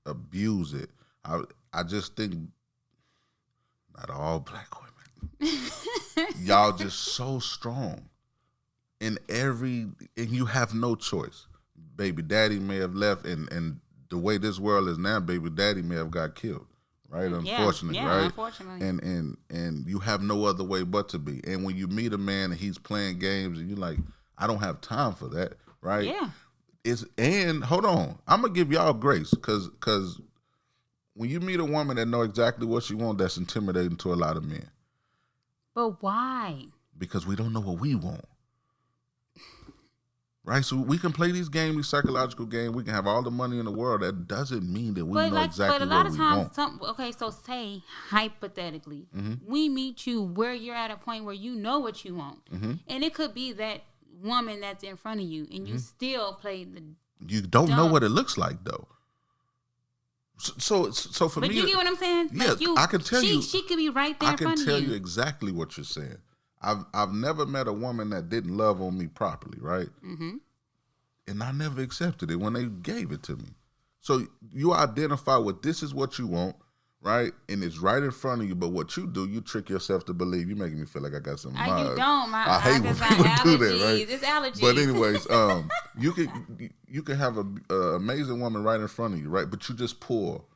abuse it. I just think not all black women. Y'all just so strong and you have no choice. Baby daddy may have left, and the way this world is now, baby daddy may have got killed. Right, unfortunately, right? Unfortunately. And you have no other way but to be. And when you meet a man and he's playing games and you're like, I don't have time for that, right? Yeah. And hold on, I'm gonna give y'all grace, because when you meet a woman that know exactly what she wants, that's intimidating to a lot of men. But why? Because we don't know what we want. Right, so we can play these games, these psychological games. We can have all the money in the world. That doesn't mean that we know exactly what we want. But a lot of times, okay, so say hypothetically, we meet you where you're at a point where you know what you want, and it could be that woman that's in front of you, and you still play the. You don't know what it looks like though. So for me, but you get what I'm saying? Yeah, I can tell you. She could be right there in front of you. I can tell you exactly what you're saying. I've never met a woman that didn't love on me properly, right? And I never accepted it when they gave it to me. So you identify with this is what you want, right? And it's right in front of you. But what you do, you trick yourself to believe. You're making me feel like I got some. You don't. I hate when people do that, right? It's allergies. But anyways, you can have an amazing woman right in front of you, right? But you just pull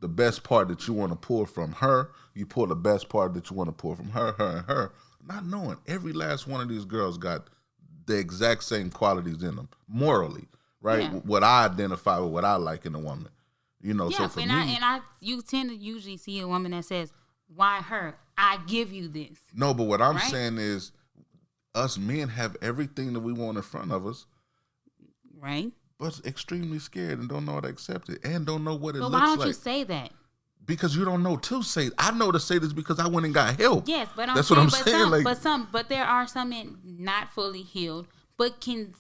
the best part that you want to pull from her. You pull the best part that you want to pull from her, and her. Not knowing every last one of these girls got the exact same qualities in them, morally, right? Yeah. What I identify with, what I like in a woman, So for me, you tend to usually see a woman that says, "Why her? I give you this." No, but what I'm saying is, us men have everything that we want in front of us, right? But extremely scared and don't know how to accept it and don't know what it looks like. But why don't you say that? Because you don't know to say it. I know to say this because I went and got help. Yes, but that's what I'm saying. But there are some men not fully healed, but can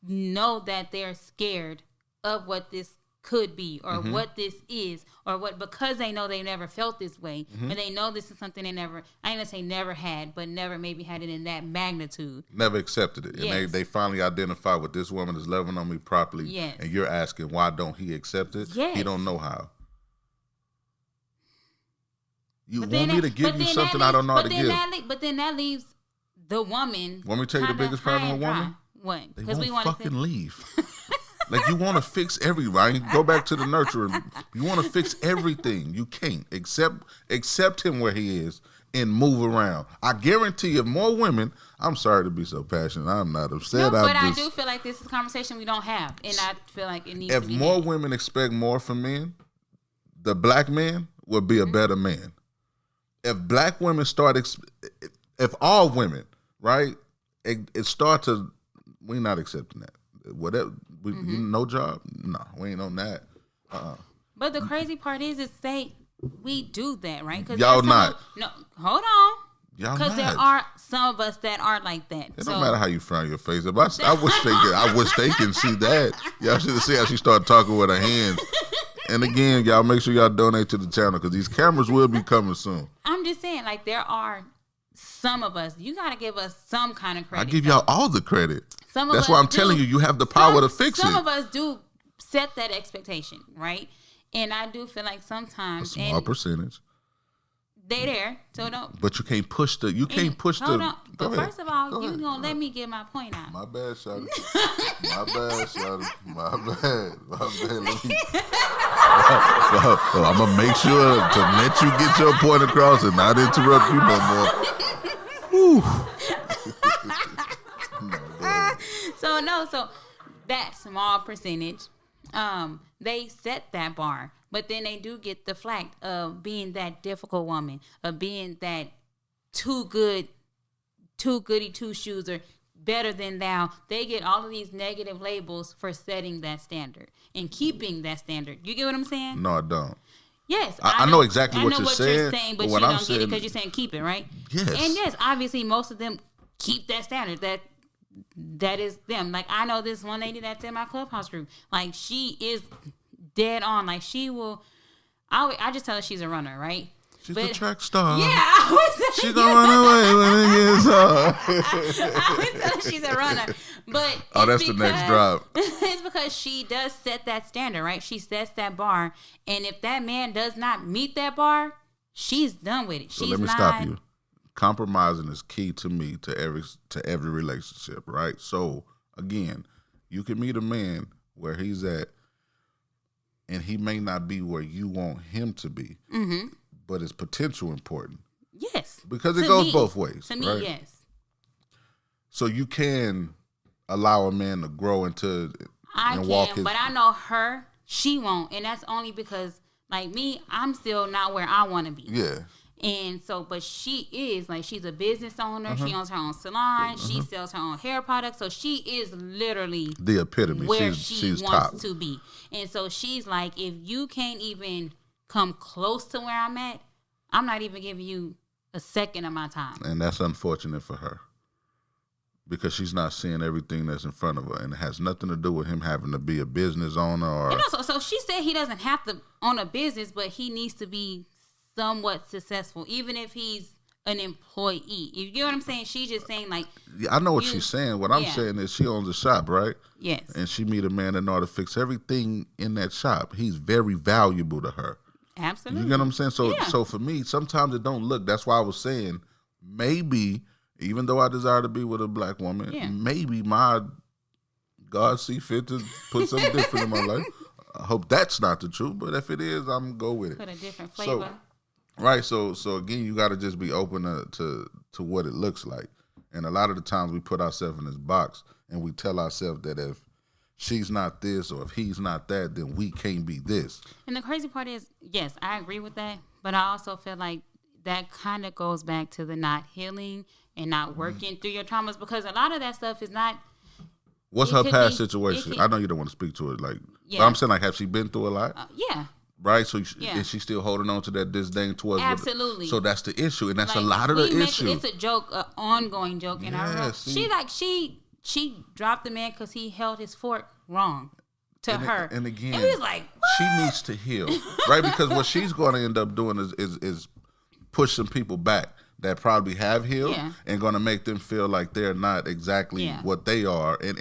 know that they're scared of what this could be, or what this is, or what, because they know they never felt this way, and they know this is something they never. I ain't gonna say never had, but never maybe had it in that magnitude. Never accepted it, and they finally identify with this woman is loving on me properly. Yes. And you're asking why don't he accept it? Yes. He don't know how. You want me to give you something I don't know how to give. But then that leaves the woman. Want me to tell you the biggest problem with women? What? They Because won't we want fucking leave. Like, you want to fix everything. Go back to the nurturing. You want to fix everything. You can't. Accept him where he is and move around. I guarantee if more women, I'm sorry to be so passionate. I'm not upset. No, but I do feel like this is a conversation we don't have. And I feel like it needs to be. If more women expect more from men, the black man will be a better man. If black women if all women, right, it start to, we're not accepting that. Whatever, no job? No, we ain't on that. But the crazy part is say we do that, right? Cause y'all not. No, hold on. Y'all because there are some of us that aren't like that. It don't matter how you frown your face. I wish they can see that. Y'all should see how she started talking with her hands. And again, y'all make sure y'all donate to the channel because these cameras will be coming soon. I'm just saying, like, there are some of us. You got to give us some kind of credit. I give y'all all the credit. That's why I'm telling you have the power to fix it. Some of us do set that expectation, right? And I do feel like sometimes a small percentage. They there, so don't. But you can't push the. Hold on. But first of all, you gonna let me get my point out. My bad, Shawty. My bad. Let me. I'm gonna make sure to let you get your point across and not interrupt you no more. So that small percentage, they set that bar. But then they do get the flack of being that difficult woman, of being that too goody two-shoes or better than thou. They get all of these negative labels for setting that standard and keeping that standard. You get what I'm saying? No, I don't. Yes. I know exactly what you're saying. But you don't get it because you're saying keep it, right? Yes. And yes, obviously most of them keep that standard. That is them. Like, I know this one lady that's in my Clubhouse group. Like, she is dead on. Like, she will. I just tell her she's a runner, right? She's a track star. Yeah, I was. She's gonna run away when it gets hard. I always tell her she's a runner, but that's the next drop. It's because she does set that standard, right? She sets that bar, and if that man does not meet that bar, she's done with it. So let me stop you. Compromising is key to me to every relationship, right? So again, you can meet a man where he's at, and he may not be where you want him to be, but his potential important. Yes, because it goes both ways. To me, right? yes. So you can allow a man to grow into but I know her, she won't, and that's only because, like me, I'm still not where I want to be. Yeah. And so, but she is, like, she's a business owner. She owns her own salon. She sells her own hair products. So she is literally the epitome where she's wants top. to be. And so she's like, if you can't even come close to where I'm at, I'm not even giving you a second of my time. And that's unfortunate for her because she's not seeing everything that's in front of her, and it has nothing to do with him having to be a business owner or. So she said he doesn't have to own a business, but he needs to be somewhat successful, even if he's an employee. You get what I'm saying? She's just saying, like, yeah, I know what she's saying. What I'm saying is she owns a shop, right? Yes. And she meet a man that know how to fix everything in that shop. He's very valuable to her. Absolutely. You get what I'm saying? So for me, sometimes it don't look. That's why I was saying maybe, even though I desire to be with a black woman, maybe my God see fit to put something different in my life. I hope that's not the truth, but if it is, I'm gonna go with it. Put a different flavor. Right, so again, you got to just be open to what it looks like, and a lot of the times we put ourselves in this box, and we tell ourselves that if she's not this or if he's not that, then we can't be this. And the crazy part is, yes, I agree with that, but I also feel like that kind of goes back to the not healing and not working through your traumas, because a lot of that stuff is not. What's her past situation? I know you don't want to speak to it, like, but I'm saying, like, have she been through a lot? Yeah. Right, so is she still holding on to that disdain towards? Absolutely. So that's the issue, and that's like, a lot of the issue. It's a joke, an ongoing joke, and she dropped the man because he held his fork wrong to her, and again, and he was like, what? She needs to heal, right? Because what she's going to end up doing is pushing people back that probably have healed and going to make them feel like they're not exactly what they are, and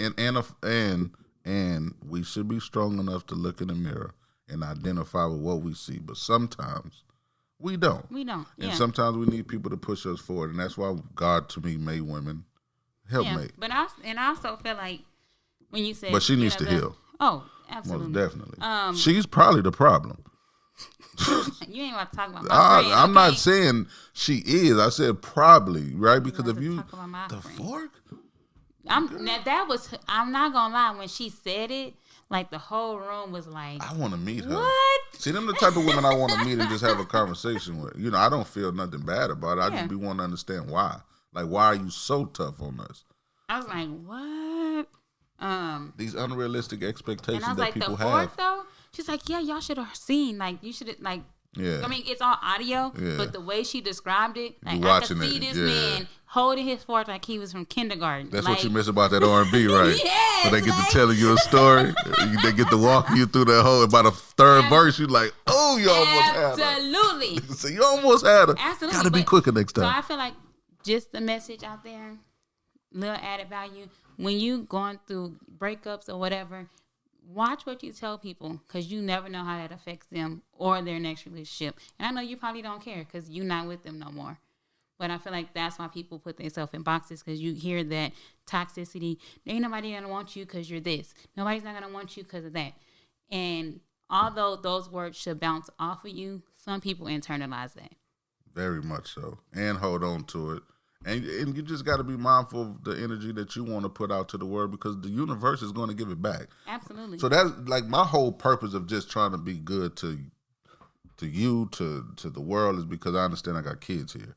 we should be strong enough to look in the mirror and identify with what we see, but sometimes we don't. We don't. And sometimes we need people to push us forward, and that's why God, to me, made women helpmate. But I also feel like when you said, but she needs to heal. Oh, absolutely, most definitely. She's probably the problem. You ain't about to talk about my friend. I'm not saying she is. I said probably, right? Because if you talk about my the friend. fork. I'm not gonna lie. When she said it, like the whole room was like, I want to meet her. What? See, them the type of women I want to meet and just have a conversation with. You know, I don't feel nothing bad about it. I just be wanting to understand why. Like, why are you so tough on us? I was like, what? These unrealistic expectations and I was that like, people the have. fourth though. She's like, yeah, y'all should have seen. Like, you should have like. Yeah. I mean, it's all audio, Yeah. but the way she described it, like You I could watching see it, this yeah. man holding his fork like he was from kindergarten. That's like, what you miss about that R&B, right? Yes, So they get like- to telling you a story. They get to walking you through that whole. By the third verse, you're like, oh, you almost had her. Absolutely. So you almost had her. Absolutely. Got to be but- quicker next time. So I feel like just the message out there, little added value. When you going through breakups or whatever, watch what you tell people because you never know how that affects them or their next relationship. And I know you probably don't care because you're not with them no more. But I feel like that's why people put themselves in boxes because you hear that toxicity. Ain't nobody going to want you because you're this. Nobody's not going to want you because of that. And although those words should bounce off of you, some people internalize that. Very much so. And hold on to it. And you just got to be mindful of the energy that you want to put out to the world because the universe is going to give it back. Absolutely. So that's like my whole purpose of just trying to be good to you, to the world is because I understand I got kids here.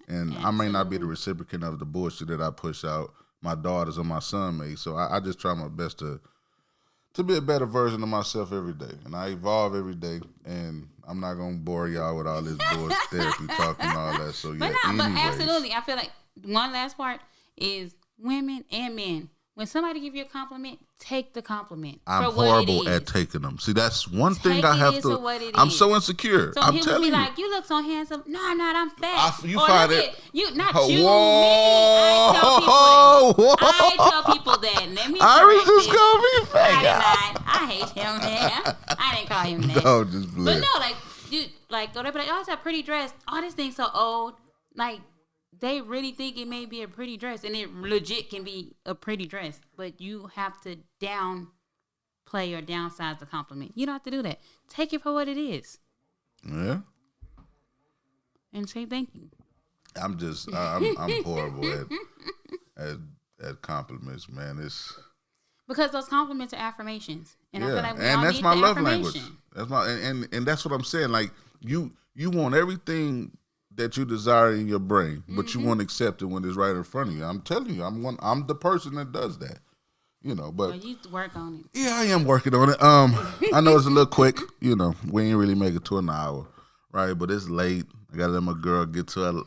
And I may not be the recipient of the bullshit that I push out my daughters or my son may. So I just try my best to be a better version of myself every day. And I evolve every day. And I'm not going to bore y'all with all this bullshit therapy talk and all that. So, yeah, but absolutely. I feel like one last part is women and men. When somebody give you a compliment, take the compliment. I'm for what horrible it is. at taking them. See, that's one thing Take I it have is to. for what it I'm is. so insecure. So I'm he would telling be you. like, "You look so handsome." No, I'm not. I'm fat. You or find look it. at you, not Whoa. you, me. I tell people that. Let me. Iris correct just it. called me fat. I did not. I hate him, man. I didn't call him that. No, just But blend. no, like you, like go there, be like, "Oh, it's a pretty dress." Oh, this thing's so old. Like they really think it may be a pretty dress, and it legit can be a pretty dress. But you have to downplay or downsize the compliment. You don't have to do that. Take it for what it is, Yeah. and say thank you. I'm just. I'm horrible at compliments, man. It's. Because those compliments are affirmations, and I feel like we all and that's need my the love affirmation. language. That's my and that's what I'm saying. Like you want everything that you desire in your brain, but you won't accept it when it's right in front of you. I'm telling you, I'm the person that does that. You know, but Well, you work on it. yeah, I am working on it. I know it's a little quick. You know, we ain't really make it to an hour, right? But it's late. I gotta let my girl get to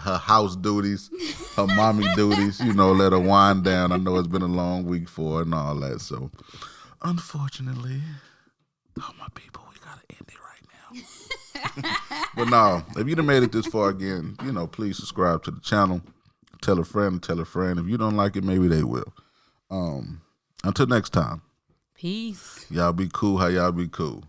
her house duties, her mommy duties. You know, let her wind down. I know it's been a long week for her and all that. So, unfortunately, all my people, we gotta end it right now. But no, if you done made it this far again, you know, please subscribe to the channel. Tell a friend. Tell a friend. If you don't like it, maybe they will. Until next time. Peace. Y'all be cool how y'all be cool.